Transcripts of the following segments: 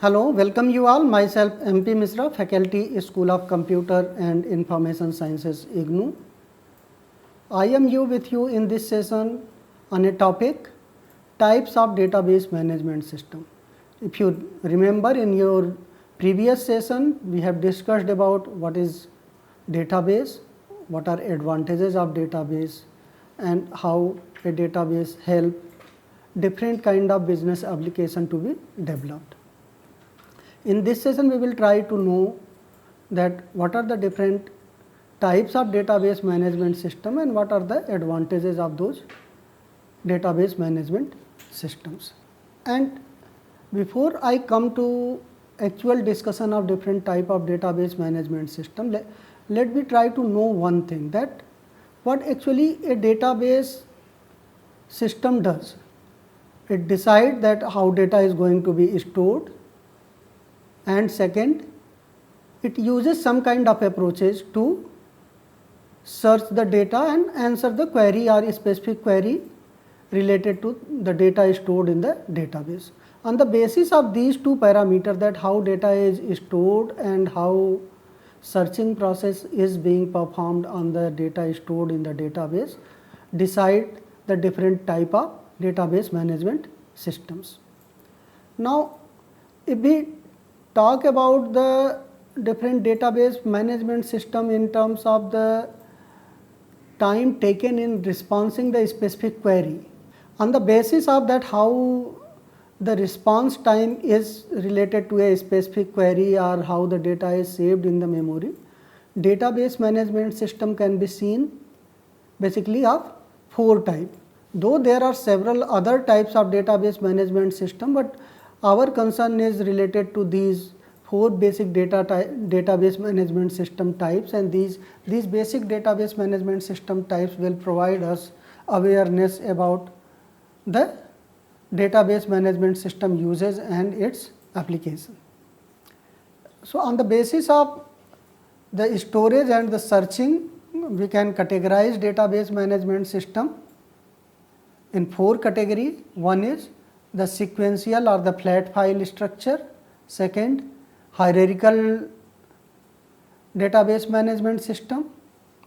Hello, welcome you all. Myself MP Misra, Faculty, School of Computer and Information Sciences, IGNOU. I am with you in this session on a topic, types of database management system. If you remember in your previous session, we have discussed about what is database, what are advantages of database and how a database help different kind of business application to be developed. In this session, we will try to know that what are the different types of database management system and what are the advantages of those database management systems. And before I come to actual discussion of different type of database management system, let me try to know one thing, that what actually a database system does. It decides that how data is going to be stored, and second, it uses some kind of approaches to search the data and answer the query or a specific query related to the data stored in the database. On the basis of these two parameters, that how data is stored and how searching process is being performed on the data stored in the database, decide the different type of database management systems. Now, if we talk about the different database management system in terms of the time taken in responding the specific query, on the basis of that how the response time is related to a specific query or how the data is saved in the memory, database management system can be seen basically of 4 types. Though there are several other types of database management system, but our concern is related to these 4 basic database management system types, and these basic database management system types will provide us awareness about the database management system uses and its application. So, on the basis of the storage and the searching, we can categorize database management system in 4 categories. One is the sequential or the flat file structure, second hierarchical database management system,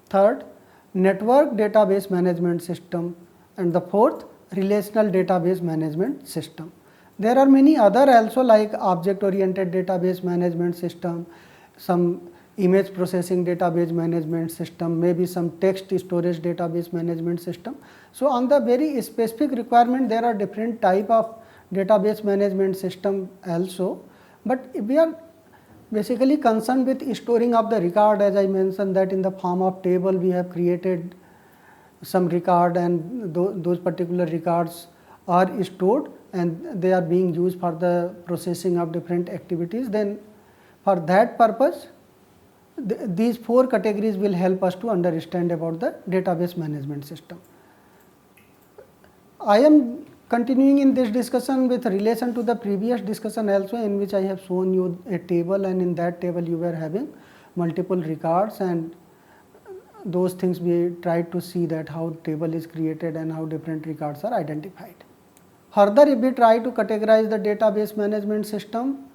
third network database management system, and the fourth relational database management system. There are many other also like object oriented database management system, some image processing database management system, maybe some text storage database management system. So, on the very specific requirement, there are different type of database management system also, but we are basically concerned with storing of the record. As I mentioned that in the form of table we have created some record, and those particular records are stored and they are being used for the processing of different activities. Then for that purpose, these 4 categories will help us to understand about the database management system. I am continuing in this discussion with relation to the previous discussion also, in which I have shown you a table, and in that table you were having multiple records, and those things we tried to see that how table is created and how different records are identified. Further, if we try to categorize the database management system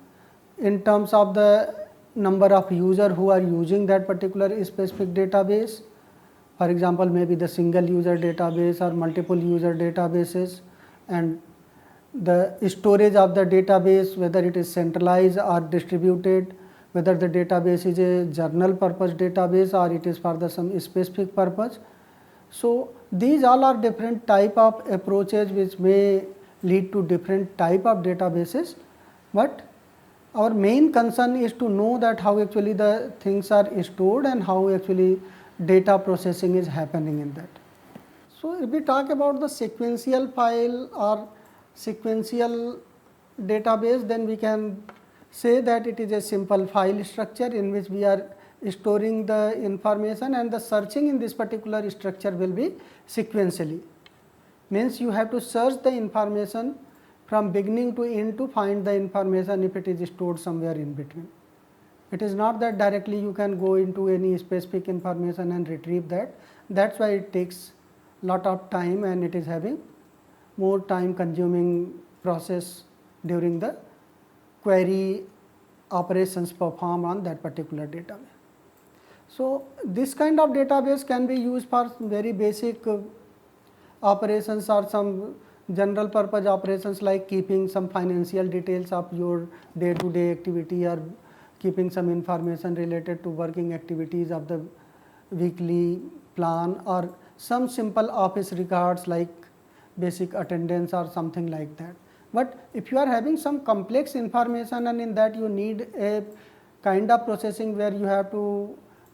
in terms of the number of users who are using that particular specific database, for example, maybe the single user database or multiple user databases, and the storage of the database, whether it is centralized or distributed, whether the database is a journal purpose database or it is for the some specific purpose. So, these all are different type of approaches which may lead to different type of databases, but our main concern is to know that how actually the things are stored and how actually data processing is happening in that. So, if we talk about the sequential file or sequential database, then we can say that it is a simple file structure in which we are storing the information, and the searching in this particular structure will be sequentially. Means you have to search the information from beginning to end to find the information if it is stored somewhere in between. It is not that directly you can go into any specific information and retrieve that. That is why it takes lot of time and it is having more time consuming process during the query operations performed on that particular database. So, this kind of database can be used for very basic operations or some general purpose operations like keeping some financial details of your day to day activity or keeping some information related to working activities of the weekly plan or some simple office records like basic attendance or something like that. But if you are having some complex information and in that you need a kind of processing where you have to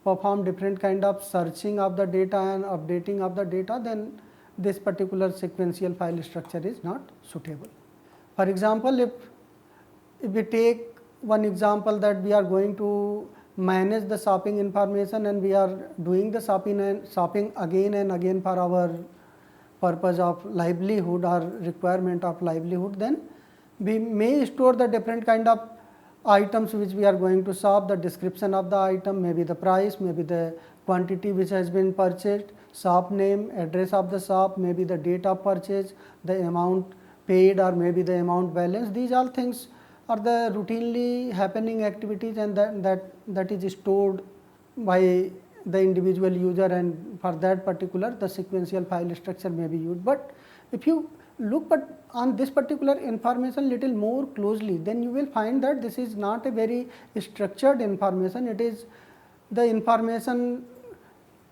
perform different kind of searching of the data and updating of the data, then this particular sequential file structure is not suitable. For example, if we take one example that we are going to manage the shopping information and we are doing the shopping again and again for our purpose of livelihood or requirement of livelihood, then we may store the different kind of items which we are going to shop, the description of the item, maybe the price, maybe the quantity which has been purchased, shop name, address of the shop, maybe the date of purchase, the amount paid or maybe the amount balance. These all things are the routinely happening activities and that is stored by the individual user, and for that particular the sequential file structure may be used. But if you look on this particular information little more closely, then you will find that this is not a very structured information. It is the information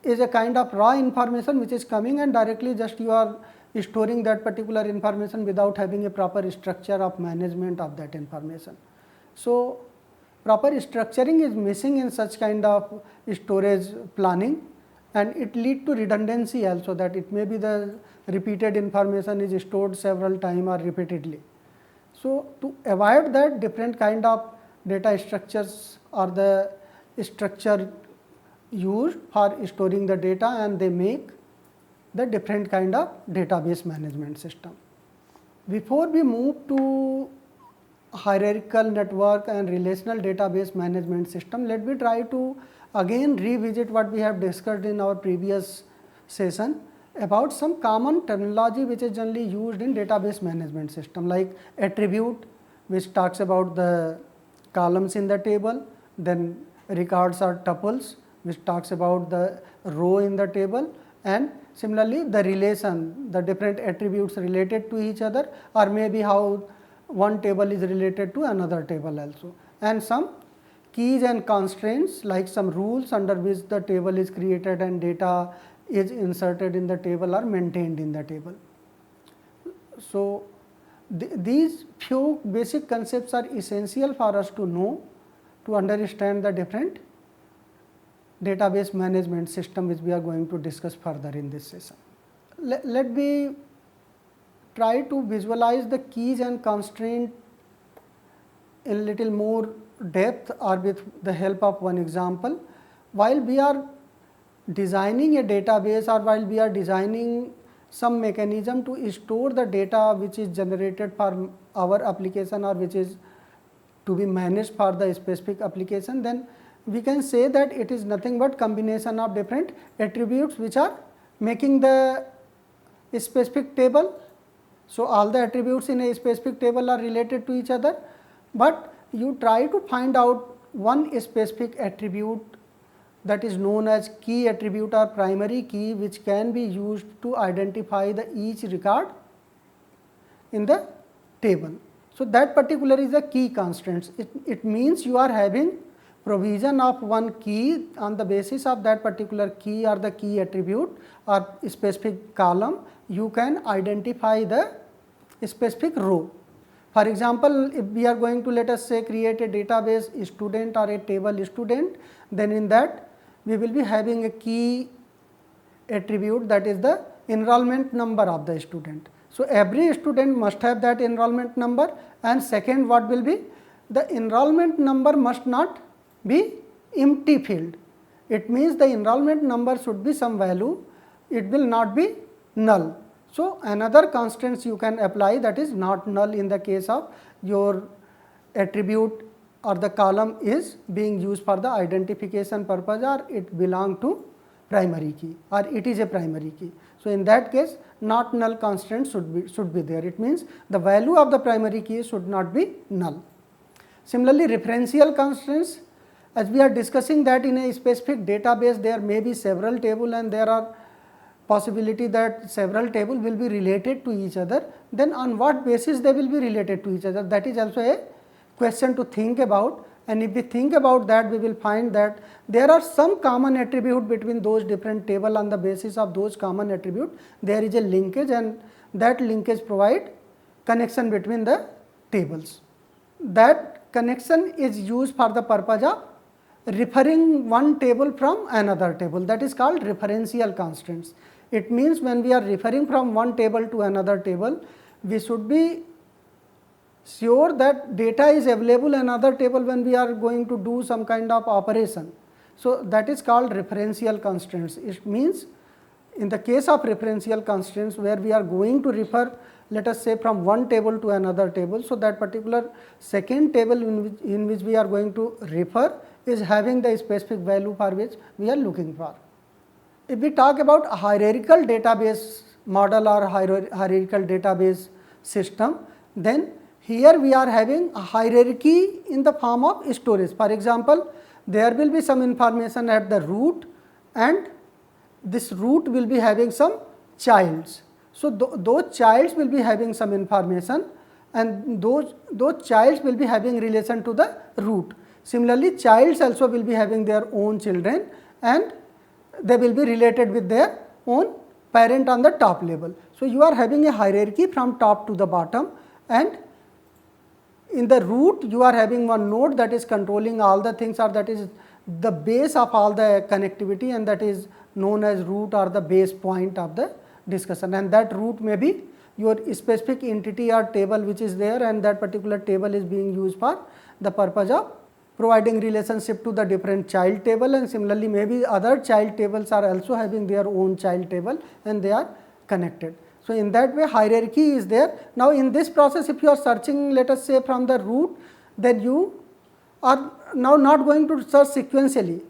is a kind of raw information which is coming and directly just you are storing that particular information without having a proper structure of management of that information. So, proper structuring is missing in such kind of storage planning, and it lead to redundancy also, that it may be the repeated information is stored several times or repeatedly. So, to avoid that, different kind of data structures or the structure used for storing the data, and they make the different kind of database management system. Before we move to hierarchical network and relational database management system, let me try to again revisit what we have discussed in our previous session about some common terminology which is generally used in database management system, like attribute, which talks about the columns in the table, then records or tuples, which talks about the row in the table, and similarly the relation, the different attributes related to each other, or maybe how one table is related to another table also, and some keys and constraints like some rules under which the table is created and data is inserted in the table or maintained in the table. So, these few basic concepts are essential for us to know, to understand the different database management system which we are going to discuss further in this session. Let me try to visualize the keys and constraint in little more depth or with the help of one example. While we are designing a database or while we are designing some mechanism to store the data which is generated for our application or which is to be managed for the specific application, then we can say that it is nothing but combination of different attributes which are making the specific table. So, all the attributes in a specific table are related to each other, but you try to find out one specific attribute that is known as key attribute or primary key, which can be used to identify the each record in the table. So, that particular is a key constraint. It means you are having provision of one key, on the basis of that particular key or the key attribute or specific column, you can identify the specific row. For example, if we are going to, let us say, create a database student or a table student, then in that we will be having a key attribute, that is the enrollment number of the student. So, every student must have that enrollment number, and second, what will be, the enrollment number must not be empty field. It means the enrollment number should be some value, it will not be null. So, another constraints you can apply, that is not null in the case of your attribute or the column is being used for the identification purpose, or it belong to primary key, or it is a primary key. So, in that case not null constraint should be there. It means the value of the primary key should not be null. Similarly, referential constraints, as we are discussing that in a specific database there may be several tables and there are possibility that several tables will be related to each other, then on what basis they will be related to each other, that is also a question to think about. And if we think about that, we will find that there are some common attribute between those different tables. On the basis of those common attribute, there is a linkage, and that linkage provide connection between the tables. That connection is used for the purpose of referring one table from another table, that is called referential constraints. It means when we are referring from one table to another table, we should be sure that data is available in another table when we are going to do some kind of operation. So, that is called referential constraints. It means in the case of referential constraints where we are going to refer, let us say, from one table to another table. So, that particular second table in which we are going to refer is having the specific value for which we are looking for. If we talk about a hierarchical database model or hierarchical database system, then here we are having a hierarchy in the form of storage. For example, there will be some information at the root, and this root will be having some childs. So, those childs will be having some information, and those childs will be having relation to the root. Similarly, childs also will be having their own children, and they will be related with their own parent on the top level. So, you are having a hierarchy from top to the bottom, and in the root you are having one node that is controlling all the things, or that is the base of all the connectivity, and that is known as root or the base point of the discussion. And that root may be your specific entity or table which is there, and that particular table is being used for the purpose of providing relationship to the different child table, and similarly maybe other child tables are also having their own child table and they are connected. So, in that way hierarchy is there. Now, in this process if you are searching, let us say, from the root, then you are now not going to search sequentially.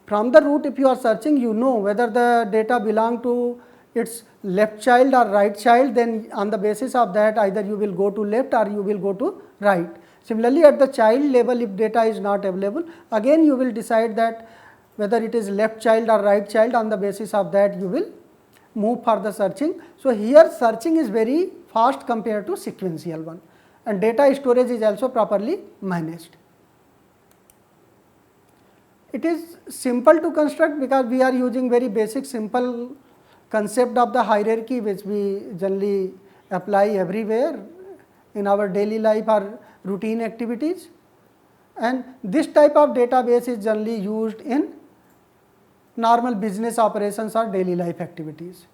From the root if you are searching, you know whether the data belong to its left child or right child, then on the basis of that either you will go to left or you will go to right. Similarly, at the child level, if data is not available, again you will decide that whether it is left child or right child. On the basis of that you will move for the searching. So, here searching is very fast compared to sequential one, and data storage is also properly managed. It is simple to construct because we are using very basic simple concept of the hierarchy which we generally apply everywhere in our daily life or routine activities, and this type of database is generally used in normal business operations or daily life activities.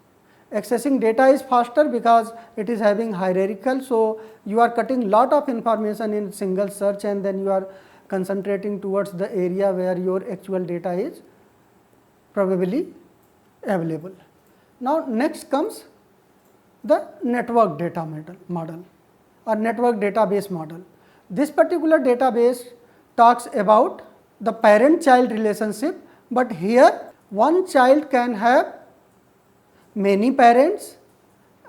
Accessing data is faster because it is having hierarchical. So, you are cutting lot of information in single search, and then you are concentrating towards the area where your actual data is probably available. Now, next comes the network data model or network database model. This particular database talks about the parent-child relationship, but here one child can have many parents,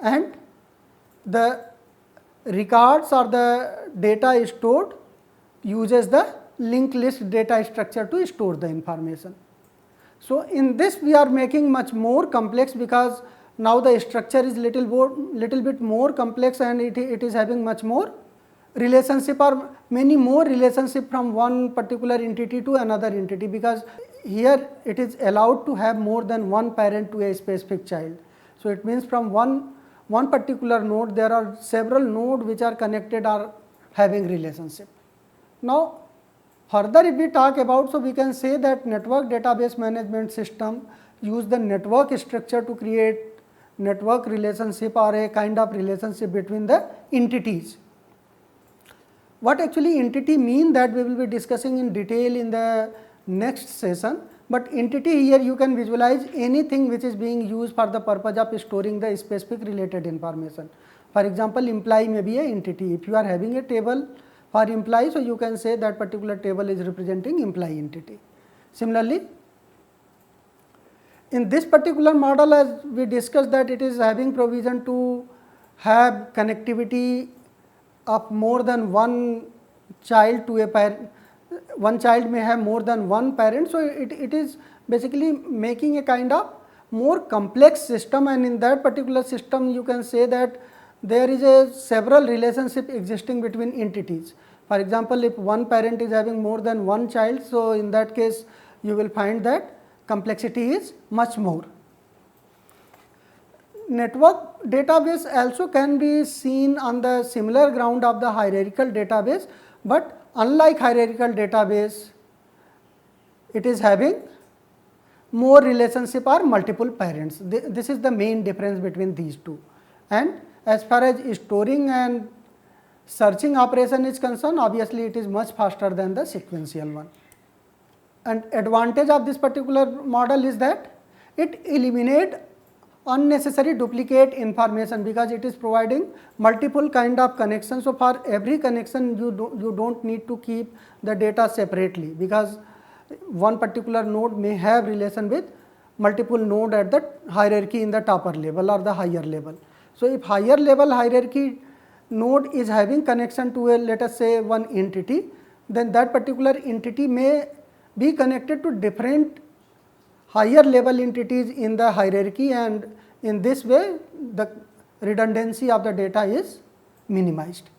and the records or the data stored uses the linked list data structure to store the information. So, in this we are making much more complex because now the structure is little bit more complex, and it is having much more relationship or many more relationship from one particular entity to another entity, because here it is allowed to have more than one parent to a specific child. So, it means from one particular node there are several nodes which are connected or having relationship. Now, further if we talk about, so we can say that network database management system use the network structure to create network relationship or a kind of relationship between the entities. What actually entity mean, that we will be discussing in detail in the next session, but entity here you can visualize anything which is being used for the purpose of storing the specific related information. For example, employee may be an entity. If you are having a table for employee, so you can say that particular table is representing employee entity. Similarly, in this particular model, as we discussed, that it is having provision to have connectivity of more than one child to a parent, one child may have more than one parent. So, it is basically making a kind of more complex system, and in that particular system you can say that there is a several relationship existing between entities. For example, if one parent is having more than one child, so in that case you will find that complexity is much more. Network database also can be seen on the similar ground of the hierarchical database, but unlike hierarchical database, it is having more relationship or multiple parents. This is the main difference between these two. And as far as storing and searching operation is concerned, obviously it is much faster than the sequential one. And advantage of this particular model is that it eliminates unnecessary duplicate information, because it is providing multiple kind of connections. So, for every connection you don't need to keep the data separately, because one particular node may have relation with multiple node at the hierarchy in the topper level or the higher level. So, if higher level hierarchy node is having connection to a, let us say, one entity, then that particular entity may be connected to different higher level entities in the hierarchy, and in this way the redundancy of the data is minimized.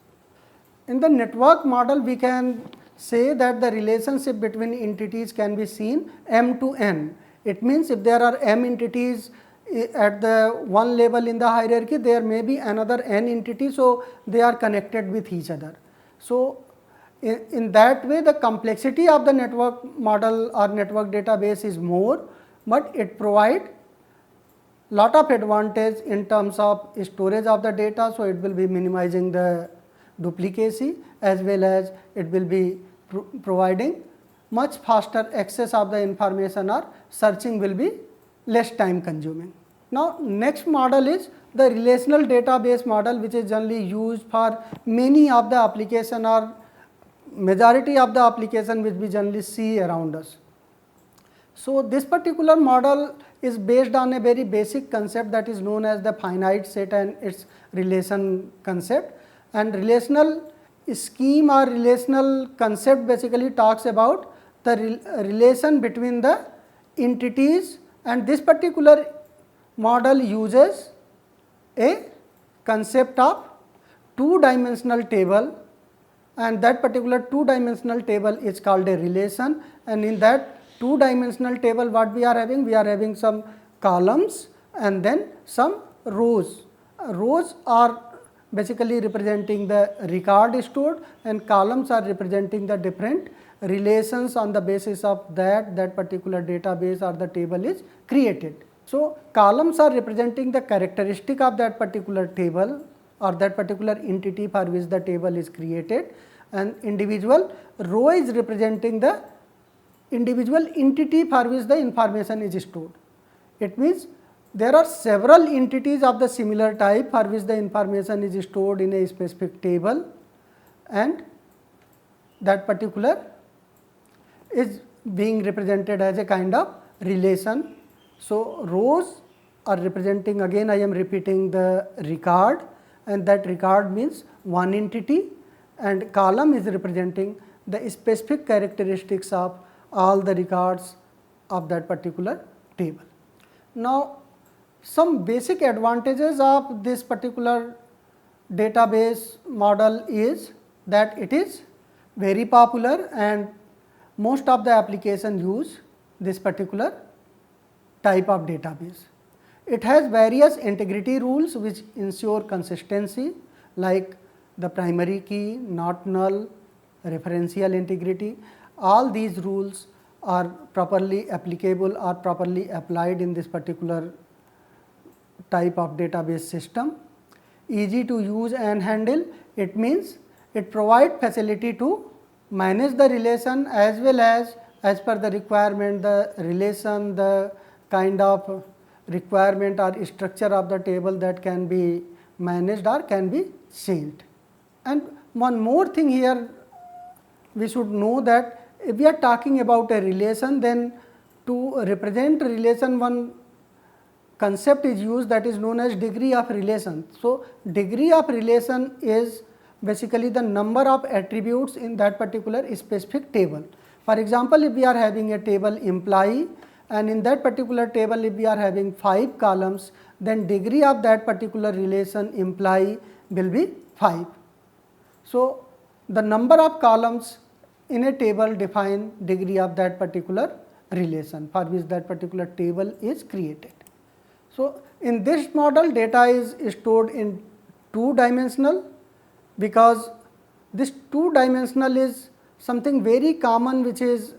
In the network model, we can say that the relationship between entities can be seen m to n. It means if there are m entities at the one level in the hierarchy, there may be another n entities, so they are connected with each other. So, in that way the complexity of the network model or network database is more, but it provides lot of advantage in terms of storage of the data. So, it will be minimizing the duplicacy, as well as it will be providing much faster access of the information, or searching will be less time consuming. Now, next model is the relational database model, which is generally used for many of the application or majority of the application which we generally see around us. So, this particular model is based on a very basic concept that is known as the finite set and its relation concept. And relational scheme or relational concept basically talks about the relation between the entities, and this particular model uses a concept of two-dimensional table, and that particular two-dimensional table is called a relation. And in that two-dimensional table, what we are having? We are having some columns and then some rows. Rows are basically representing the record stored, and columns are representing the different relations on the basis of that particular database or the table is created. So, columns are representing the characteristic of that particular table or that particular entity for which the table is created, and individual row is representing the individual entity for which the information is stored. It means there are several entities of the similar type for which the information is stored in a specific table, and that particular is being represented as a kind of relation. So, rows are representing, again I am repeating, the record, and that record means one entity, and column is representing the specific characteristics of all the records of that particular table. Now, some basic advantages of this particular database model is that it is very popular, and most of the applications use this particular type of database. It has various integrity rules which ensure consistency, like the primary key, not null, referential integrity. All these rules are properly applicable or properly applied in this particular type of database system. Easy to use and handle, it means it provides facility to manage the relation as well as per the requirement, the relation, the kind of requirement or structure of the table that can be managed or can be changed. And one more thing here we should know, that if we are talking about a relation, then to represent relation, one concept is used that is known as degree of relation. So, degree of relation is basically the number of attributes in that particular specific table. For example, if we are having a table employee, and in that particular table if we are having 5 columns, then degree of that particular relation employee will be 5. So, the number of columns in a table define degree of that particular relation for which that particular table is created. So, in this model data is stored in 2-dimensional, because this 2-dimensional is something very common which is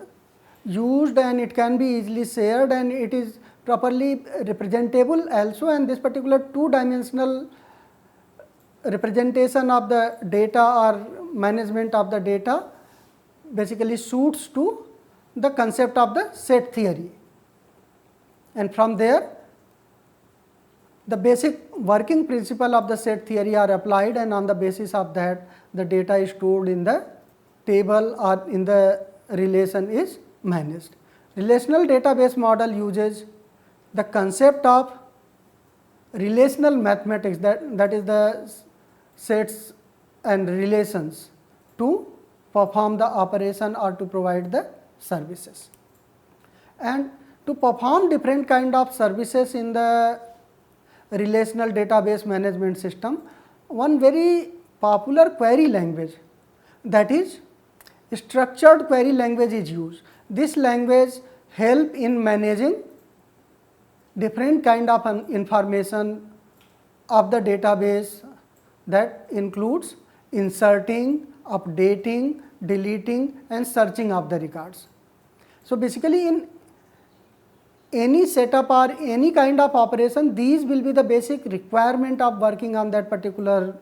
used and it can be easily shared and it is properly representable also, and this particular 2-dimensional representation of the data or management of the data basically suits to the concept of the set theory, and from there the basic working principle of the set theory are applied, and on the basis of that the data is stored in the table or in the relation is managed. Relational database model uses the concept of relational mathematics, that is the sets and relations, to perform the operation or to provide the services. And to perform different kind of services in the relational database management system, one very popular query language, that is structured query language, is used. This language help in managing different kind of information of the database, that includes inserting, updating, deleting and searching of the records. So, basically in any setup or any kind of operation, these will be the basic requirement of working on that particular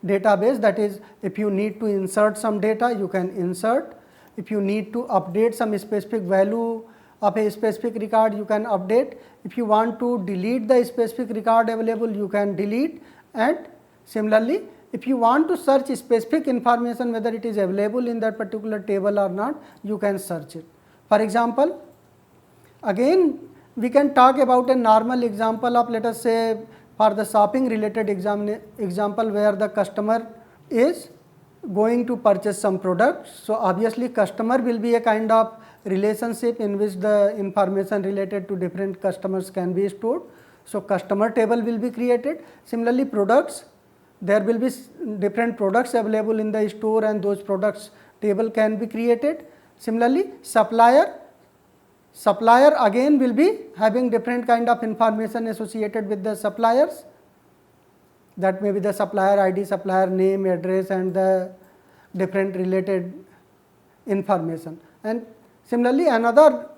database. That is, if you need to insert some data, you can insert. If you need to update some specific value of a specific record, you can update. If you want to delete the specific record available, you can delete. And similarly, if you want to search specific information, whether it is available in that particular table or not, you can search it. For example, again we can talk about a normal example of, let us say, for the shopping related example where the customer is going to purchase some product. So, obviously customer will be a kind of relationship in which the information related to different customers can be stored. So, customer table will be created. Similarly, products, there will be different products available in the store and those products table can be created. Similarly, supplier again will be having different kind of information associated with the suppliers, that may be the supplier ID, supplier name, address and the different related information. And similarly, another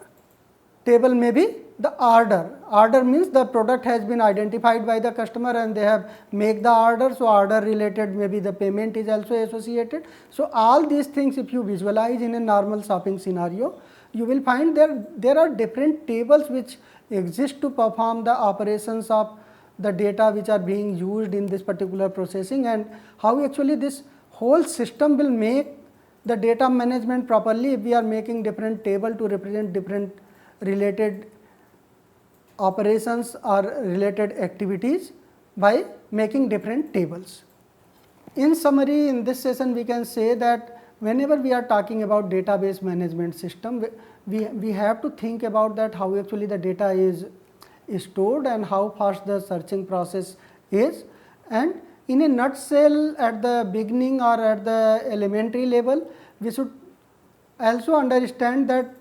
table may be the order. Order means the product has been identified by the customer and they have make the order. So, order related maybe the payment is also associated. So, all these things if you visualize in a normal shopping scenario, you will find there are different tables which exist to perform the operations of the data which are being used in this particular processing, and how actually this whole system will make the data management properly if we are making different table to represent different related operations or related activities by making different tables. In summary, in this session we can say that whenever we are talking about database management system, we have to think about that how actually the data is stored and how fast the searching process is. And in a nutshell, at the beginning or at the elementary level, we should also understand that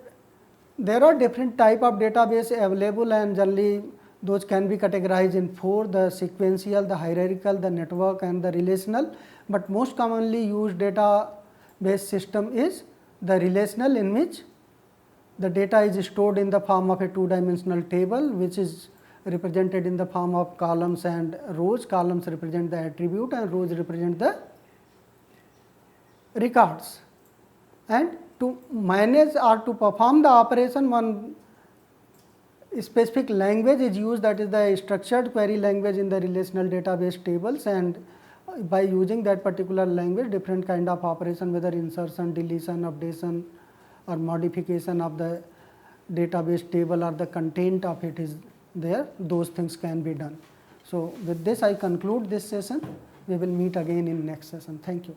there are different type of database available, and generally those can be categorized in 4: the sequential, the hierarchical, the network and the relational. But most commonly used database system is the relational, in which the data is stored in the form of a 2-dimensional table, which is represented in the form of columns and rows. Columns represent the attribute and rows represent the records. And to manage or to perform the operation, one specific language is used, that is the structured query language in the relational database tables, and by using that particular language different kind of operation, whether insertion, deletion, updation or modification of the database table or the content of it is there, those things can be done. So, with this I conclude this session. We will meet again in next session. Thank you.